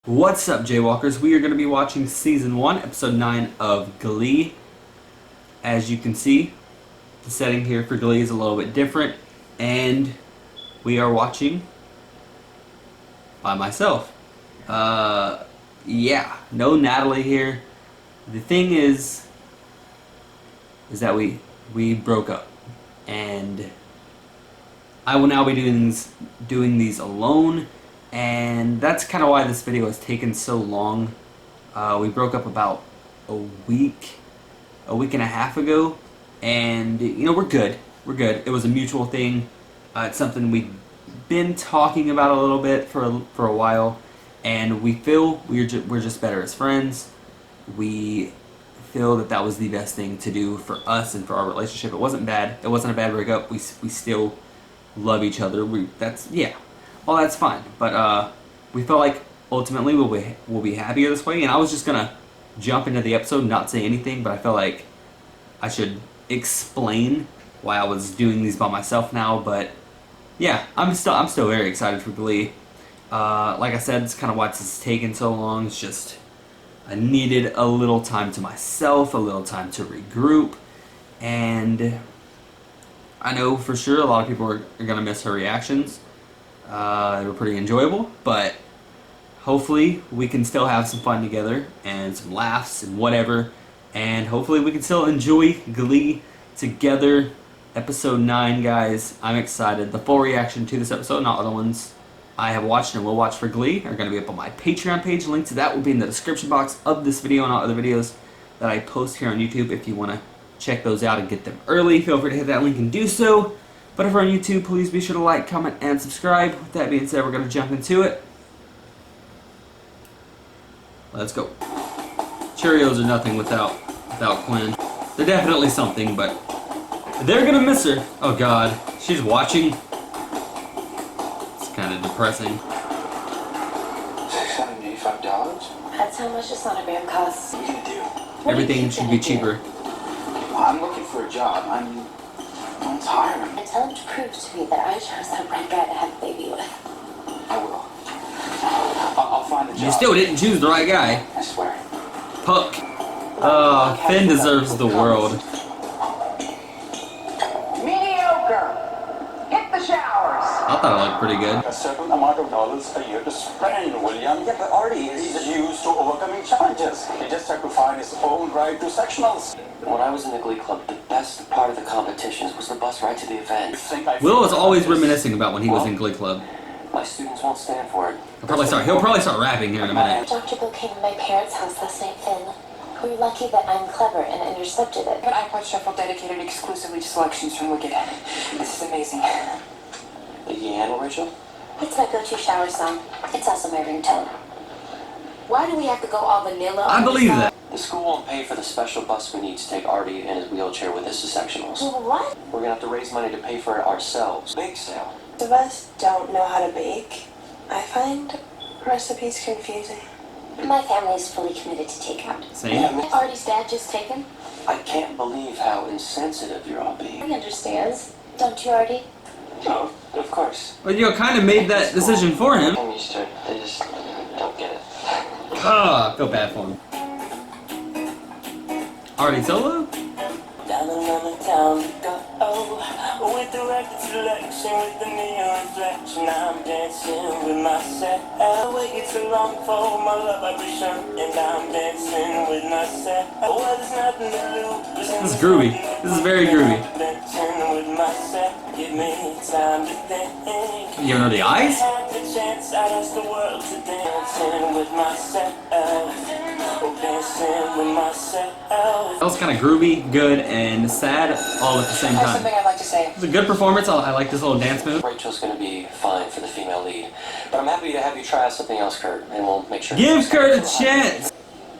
What's up, Jaywalkers? We are going to be watching Season 1, Episode 9 of Glee. As you can see, the setting here for Glee is a little bit different, and we are watching by myself. Yeah, no Natalie here. The thing is that we broke up, and I will now be doing these alone. And that's kind of why this video has taken so long. We broke up about a week and a half ago, and you know, we're good. It was a mutual thing. It's something we've been talking about a little bit for a while, and we feel we're just better as friends. We feel that was the best thing to do for us and for our relationship. It wasn't bad. It wasn't a bad breakup. We still love each other. Well, that's fine, but we felt like ultimately we'll be happier this way, and I was just gonna jump into the episode and not say anything, but I felt like I should explain why I was doing these by myself now. But yeah, I'm still very excited for Glee. Like I said, it's kind of why it's taken so long. It's just I needed a little time to myself, a little time to regroup, and I know for sure a lot of people are gonna miss her reactions. They were pretty enjoyable, but hopefully we can still have some fun together and some laughs and whatever, and hopefully we can still enjoy Glee together. Episode 9, guys. I'm excited. The full reaction to this episode, not other ones I have watched and will watch for Glee, are going to be up on my Patreon page. Link to that will be in the description box of this video and all other videos that I post here on YouTube. If you want to check those out and get them early, feel free to hit that link and do so. But if you're on YouTube, please be sure to like, comment, and subscribe. With that being said, we're going to jump into it. Let's go. Cheerios are nothing without Quinn. They're definitely something, but they're going to miss her. Oh God, she's watching. It's kind of depressing. $685? That's how much a sonogram costs. What are you gonna do? Everything should be cheaper. Well, I'm looking for a job. I'm tired. And tell him to prove to me that I chose the right guy to have a baby with. I will. I'll find a job. You still didn't choose the right guy. I swear. Puck. Finn deserves the world. Mediocre. Hit the showers. I thought it looked pretty good. A certain amount of dollars a year to spend, William. Yeah, but Artie is used to overcoming challenges. He just had to find his own ride to sectionals. When I was in the Glee Club, the best part of the competitions was the bus ride to the event. Will is always reminiscing about when he was in Glee Club. My students won't stand for it. He'll probably start rapping here in a minute. Dr. Bill came to my parents' house last night, Finn. We were lucky that I'm clever and intercepted it. An iPod shuffle dedicated exclusively to selections from Wicked. This is amazing. The Yan original? It's my go-to shower song. It's also my ringtone. Why do we have to go all vanilla? I believe that. The school won't pay for the special bus we need to take Artie in his wheelchair with us to sectionals. What? We're gonna have to raise money to pay for it ourselves. Bake sale. Most of us don't know how to bake. I find recipes confusing. My family is fully committed to takeout. Same. Artie's dad just taken? I can't believe how insensitive you're all being. He understands. Don't you, Artie? No, of course. Well, you kind of made that decision for him. I'm used to it. I just don't get it. I feel bad for him. Already solo? Down another town to go with the record selection, with the neon reflection. I'm dancing with myself. I waited too long for my love vibration, and I'm dancing with myself. Well, there's nothing to lose. This is groovy. This is very groovy. Dancing with myself, give me time to think. You giving her the eyes? Had the chance, I asked the world to dancing with myself. Dancing with myself. That was kind of groovy, good, and sad all at the same I have time. something I'd like to say. It was a good performance. I like this little dance move. Rachel's gonna be fine for the female lead. But I'm happy to have you try out something else, Kurt, and we'll make sure... Give Kurt a chance!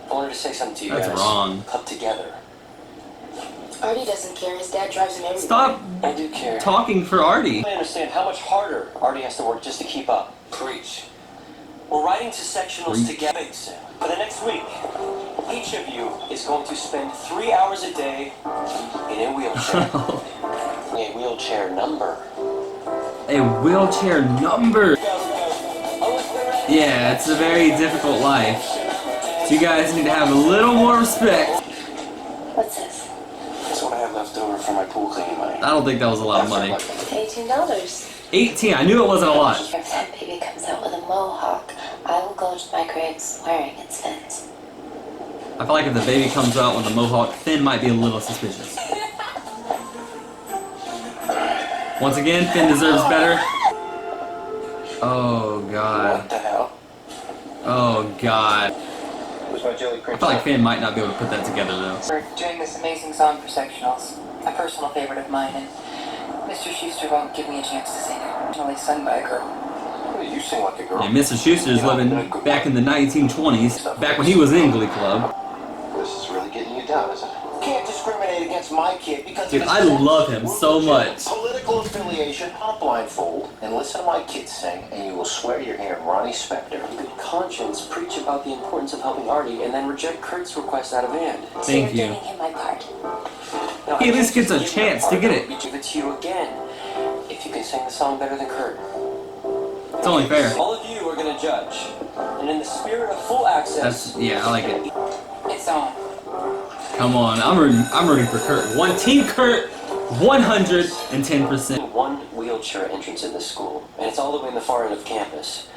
I wanted to say something to you That's guys. wrong. Club together. Artie doesn't care. His dad drives him everywhere. Stop I do care. talking for Artie. I understand how much harder Artie has to work just to keep up. Preach. We're riding to sectionals together. For the next week, each of you is going to spend 3 hours a day in a wheelchair. A wheelchair number. A wheelchair number. I was Yeah, it's a very difficult life. So you guys need to have a little more respect. What's this? That's what I have left over from my pool cleaning money. I don't think that was a lot of money. $18. 18, I knew it wasn't a lot. If that baby comes out with a mohawk, I will go to my grave swearing it's Finn's. I feel like if the baby comes out with a mohawk, Finn might be a little suspicious. Once again, Finn deserves better. Oh god. What the hell? Oh god. Where's my jelly cream? I feel like Finn might not be able to put that together though. We're doing this amazing song for sectionals, a personal favorite of mine, and Mr. Schuster won't give me a chance to sing it. Originally sung by a girl. Well, you sing like a girl. And Mr. Schuster's living back in the 1920s, back when he was in Glee Club. This is really getting you down, isn't it? Can't discriminate against my kid because Dude, of his I love him so much. political affiliation. I'll blindfold and listen to my kids sing, and you will swear you're hearing Ronnie Spector. In good conscience, preach about the importance of helping Artie, and then reject Kurt's request out of hand. Thank So you're you. giving him my part. Now, He at I least can't gets a just give chance you to get part, it. I'll give it to you again if you can sing the song better than Kurt. It's only fair. All of you are going to judge, and in the spirit of full access. Yeah, I like it. It's on. Come on, I'm rooting for Kurt. Team Kurt, 110%. One wheelchair entrance in this school, and it's all the way in the far end of campus.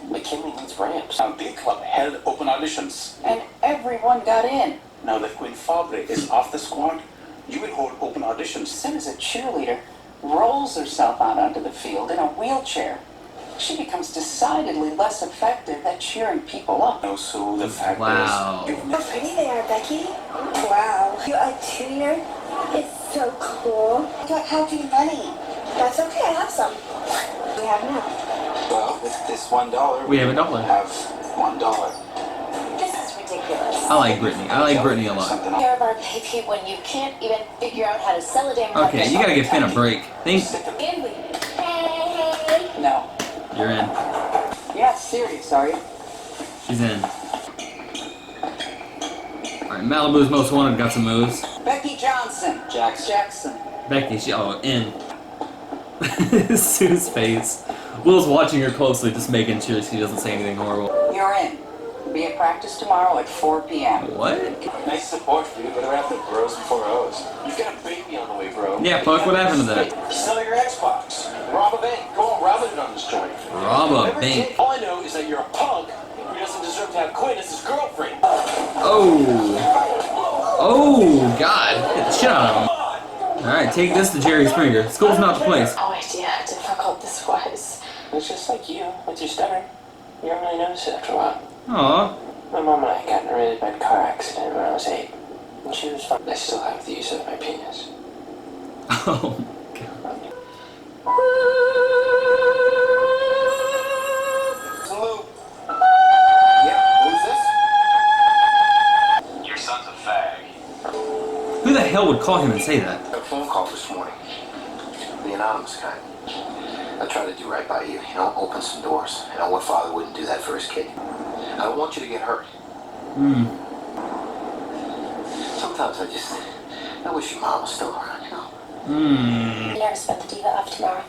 McKinley needs ramps. Now, Glee Club held open auditions. And everyone got in. Now that Queen Fabre is off the squad, you will hold open auditions. Sim is a cheerleader, rolls herself out onto the field in a wheelchair. She becomes decidedly less effective at cheering people up. Also, the fact Wow. is, you've How pretty they are, Becky. Wow. You're a tutor? It's so cool. I got happy money. That's okay, I have some. We have now. Well, with this $1, We have a dollar. have $1. This is ridiculous. I like Brittany. I like Brittany a lot. Something Take care of our baby when you can't even figure out how to sell a damn Okay, you gotta give Finn a break. Think And we... Hey! No. you're in. Yeah, serious, are you? She's in. Alright, Malibu's Most Wanted got some moves. Becky Johnson. Jackson. Becky, in. Sue's face. Will's watching her closely, just making sure she doesn't say anything horrible. You're in. Be at practice tomorrow at 4 p.m. What? Nice support, dude, but I have to bros before O's. You've got a baby on the way, bro. Yeah, fuck, what happened to that? Sell your Xbox. Rob a bank. Go on, rob it on this joint. Rob a Never bank. take- All I know is that you're a punk who doesn't deserve to have Quinn as his girlfriend. Oh, God. Get the shit out of him. Alright, take this to Jerry Springer. School's not the place. No idea how difficult this was. It's just like you, with your stuttering. You don't really notice it after a while. Aw. My mom and I got in a really bad car accident when I was 8. And she was fine. I still have the use of my penis. Oh, God. Hello. Yeah, who's this? your son's a fag. Who the hell would call him and say that? A phone call this morning. The anonymous kind. I try to do right by you, open some doors. What father wouldn't do that for his kid? I don't want you to get hurt. Sometimes I wish your mom was still around, I'm nervous about the diva off tomorrow.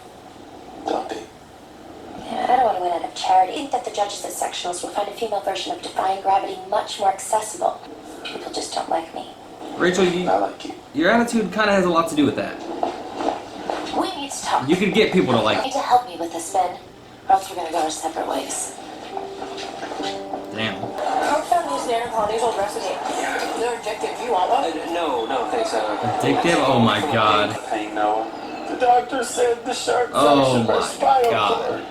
Don't be. Yeah, I don't want to win out of charity. I think that the judges at sectionals will find a female version of Defying Gravity much more accessible. People just don't like me. Rachel, I like you. your attitude kind of has a lot to do with that. We need to talk. You could get people to You like. need to help me with this, Ben. Or else we're going to go our separate ways. Damn. I found these nanoparticles recipe. They're addictive. Do you want one? No, thanks. Addictive? Oh my God. Pain, no. The doctor said the sharp Oh section of my my spinal God. cord.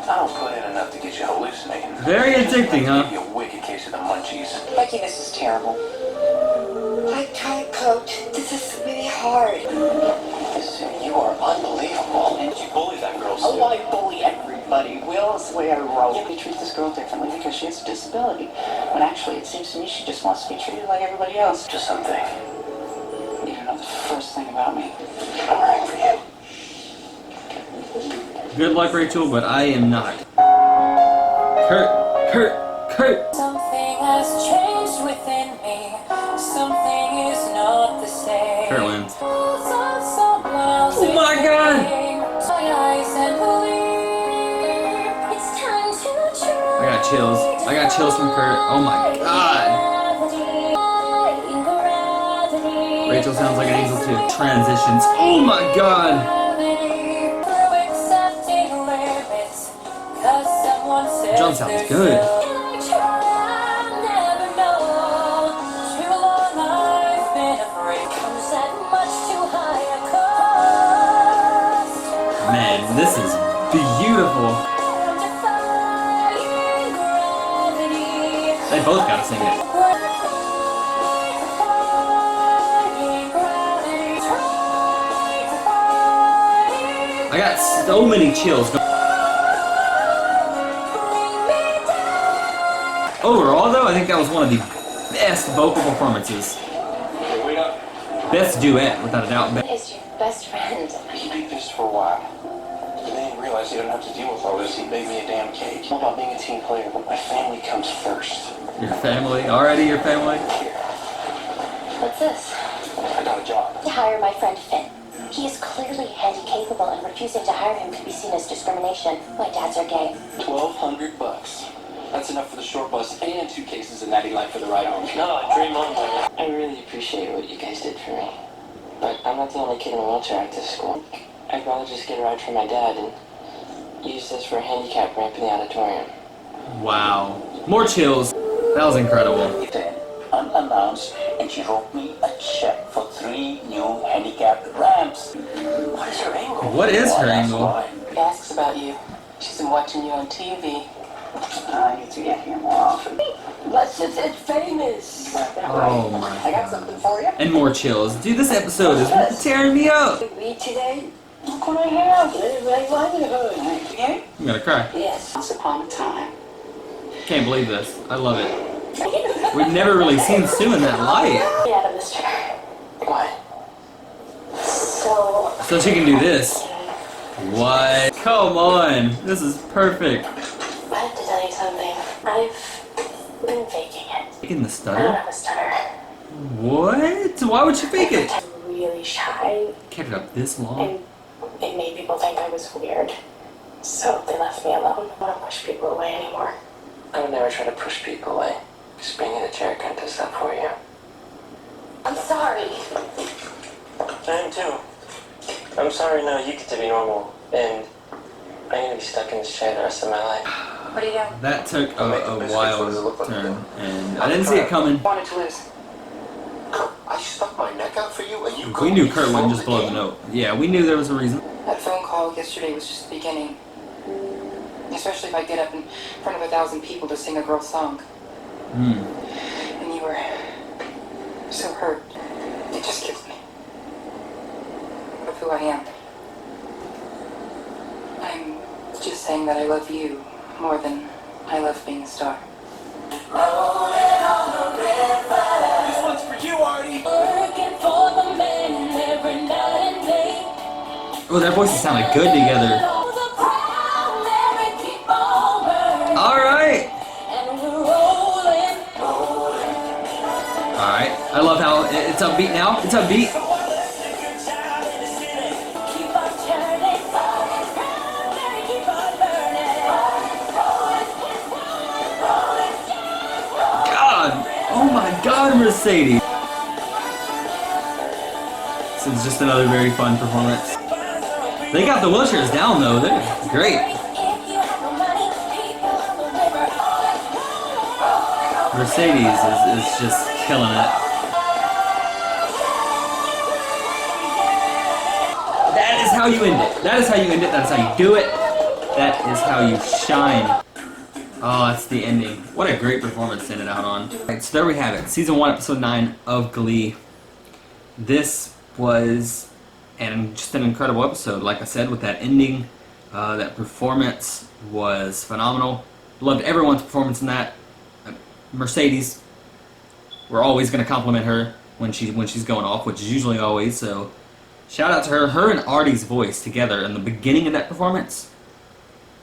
I don't put in enough to get you hallucinating. Very addicting, huh? Give you a wicked case of the munchies. Becky, this is terrible. I tried, Coach. This is really hard. You are unbelievable. And you bully that girl, Oh, Sue. I bully everybody. Will's the way I roll. Yeah, we treat this girl differently because she has a disability. When actually, it seems to me she just wants to be treated like everybody else. Just something. You don't know the first thing about me. I'm right for you. Good luck, Rachel, but I am not. Kurt. Something has changed within me. Something is not the same. Kurt wins. Oh my God! My eyes and believe it's time to chills. I got chills from Kurt. Oh my god. Rachel sounds like an angel too. Transitions. Oh my god. John sounds good. Man, this is beautiful. They both gotta sing it. I got so many chills. Overall, though, I think that was one of the best vocal performances. Best duet, without a doubt. Is your best friend? He be pissed for a while. But then he realized he didn't have to deal with all this. He baked me a damn cake. I'm about being a team player, but my family comes first. Your family? Already your family? Here, What's this? I got a job. To hire my friend Finn. He is clearly handy-capable, and refusing to hire him could be seen as discrimination. My dad's are gay. $1,200. That's enough for the short bus and 2 cases of natty light for the ride home. No, dream on, baby. I really appreciate what you guys did for me. But I'm not the only kid in a wheelchair at this school. I'd rather just get a ride from my dad and use this for a handicap ramp in the auditorium. Wow. More chills. That was incredible. Then, unannounced, and she wrote me a check for 3 new handicapped ramps. What is her angle? What is her angle? She asks about you. She's been watching you on TV. I need to get here more often. Let's just get famous. Oh my I got something for you. And more chills. Dude, this episode is tearing me up. Me today? Look what I have. Right livelihood. Yeah? I'm gonna cry. Yes. Once upon a time. Can't believe this. I love it. We've never really seen Sue in that light. Get out of this chair. What? So she can do this. What? Come on. This is perfect. I have to tell you something. I've been faking it. Faking the I don't stutter? have a stutter. What? Why would she fake it? I'm really shy, Kept it up this long? and it made people think I was weird. So they left me alone. I don't push people away anymore. I would never try to push people away. Just being in a chair can't do that for you. I'm sorry. I am too. I'm sorry now you get to be normal, and I'm gonna be stuck in this chair the rest of my life. What are you doing? That took a wild turn, and I didn't see it coming. Wanted to lose. I stuck my neck out for you, and you. We knew Kurt wouldn't just blow the note. Yeah, we knew there was a reason. That phone call yesterday was just the beginning. Especially if I get up in front of 1,000 people to sing a girl's song. Hmm. And you were so hurt. It just kills me. Of who I am. I'm just saying that I love you more than I love being a star. This one's for you, Artie. Oh, their voices sounded good together. Alright! Alright. I love how it's upbeat now. It's upbeat. God! Oh my god, Mercedes! This is just another very fun performance. They got the wheelchairs down though. They're great. Mercedes is just killing it. That is how you end it. That is how you end it. That is how you do it. That is how you shine. Oh, that's the ending. What a great performance to end it out on. Alright, so there we have it. Season 1, Episode 9 of Glee. This was just an incredible episode. Like I said, with that ending, that performance was phenomenal. Loved everyone's performance in that. Mercedes, we're always going to compliment her when she's going off, which is usually always, so shout out to her. Her and Artie's voice together in the beginning of that performance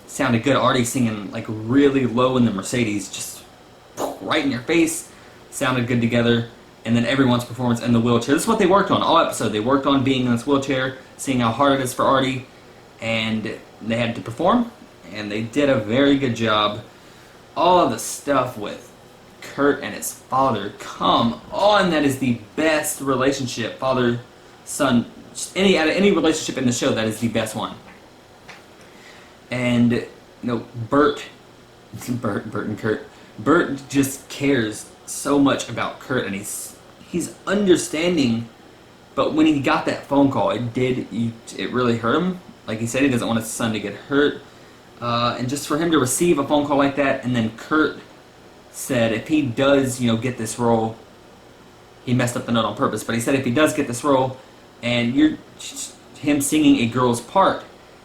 sounded good. Artie singing like really low in the Mercedes, just right in your face, sounded good together. And then everyone's performance in the wheelchair. This is what they worked on all episode. They worked on being in this wheelchair, seeing how hard it is for Artie, and they had to perform, and they did a very good job all of the stuff with Kurt and his father. Come on, that is the best relationship, father son. Out of any relationship in the show, that is the best one. And Bert and Kurt. Bert just cares so much about Kurt, and he's understanding. But when he got that phone call, it really hurt him. Like he said, he doesn't want his son to get hurt. And just for him to receive a phone call like that, and then Kurt said if he does, get this role, he messed up the note on purpose, but he said if he does get this role, and you're him singing a girl's part,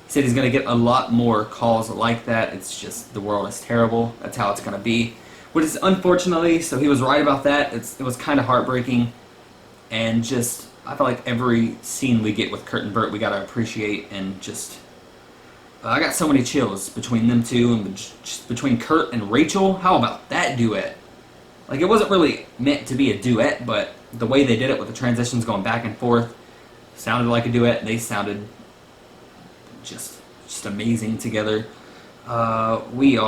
he said he's going to get a lot more calls like that. It's just, the world is terrible. That's how it's going to be. Which is unfortunately, so he was right about that. It was kind of heartbreaking, and just, I feel like every scene we get with Kurt and Bert, we got to appreciate, and just, I got so many chills between them two, and just between Kurt and Rachel. How about that duet? Like, it wasn't really meant to be a duet, but the way they did it with the transitions going back and forth sounded like a duet. They sounded just amazing together. We're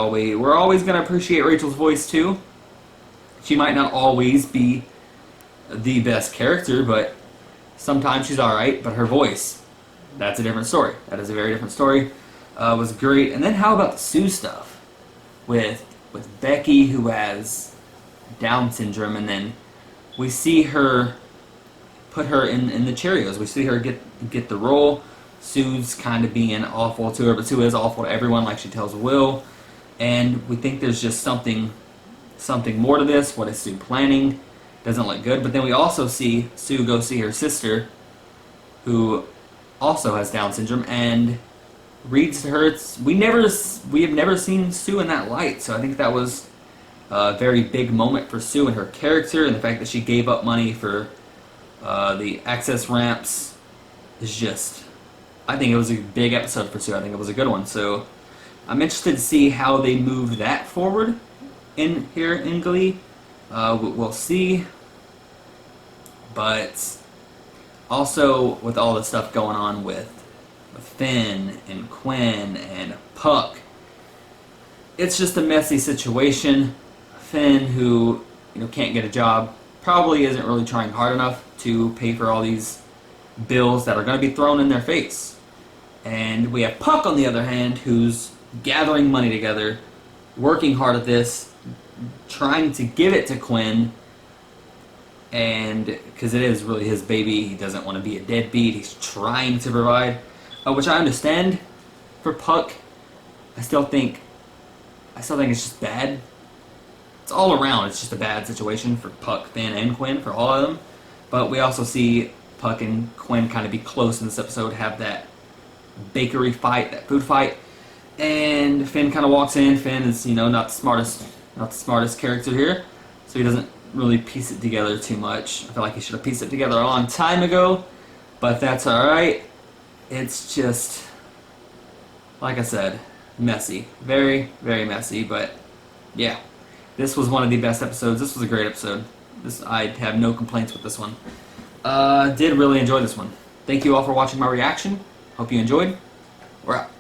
always going to appreciate Rachel's voice too. She might not always be the best character, but sometimes she's alright. But her voice, that's a different story. That is a very different story. Was great. And then how about the Sue stuff with Becky, who has Down syndrome, and then we see her put her in the Cheerios. We see her get the role. Sue's kind of being awful to her, but Sue is awful to everyone, like she tells Will. And we think there's just something more to this. What is Sue planning? Doesn't look good. But then we also see Sue go see her sister, who also has Down syndrome, and reads to her. We have never seen Sue in that light, so I think that was a very big moment for Sue and her character, and the fact that she gave up money for the access ramps is just, I think it was a big episode for Sue. I think it was a good one. So I'm interested to see how they move that forward in Glee. We'll see. But also with all the stuff going on with Finn and Quinn and Puck, it's just a messy situation. Finn, who can't get a job, probably isn't really trying hard enough to pay for all these bills that are going to be thrown in their face. And we have Puck, on the other hand, who's gathering money together, working hard at this, trying to give it to Quinn, and because it is really his baby, he doesn't want to be a deadbeat. He's trying to provide, which I understand for Puck. I still think it's just bad. It's all around. It's just a bad situation for Puck, Finn, and Quinn, for all of them. But we also see Puck and Quinn kind of be close in this episode, have that bakery fight, that food fight, and Finn kind of walks in. Finn is, not the smartest character here, so he doesn't really piece it together too much. I feel like he should have pieced it together a long time ago, but that's alright. It's just, like I said, messy. Very, very messy, but yeah. This was one of the best episodes. This was a great episode. I have no complaints with this one. Did really enjoy this one. Thank you all for watching my reaction. Hope you enjoyed. We're out.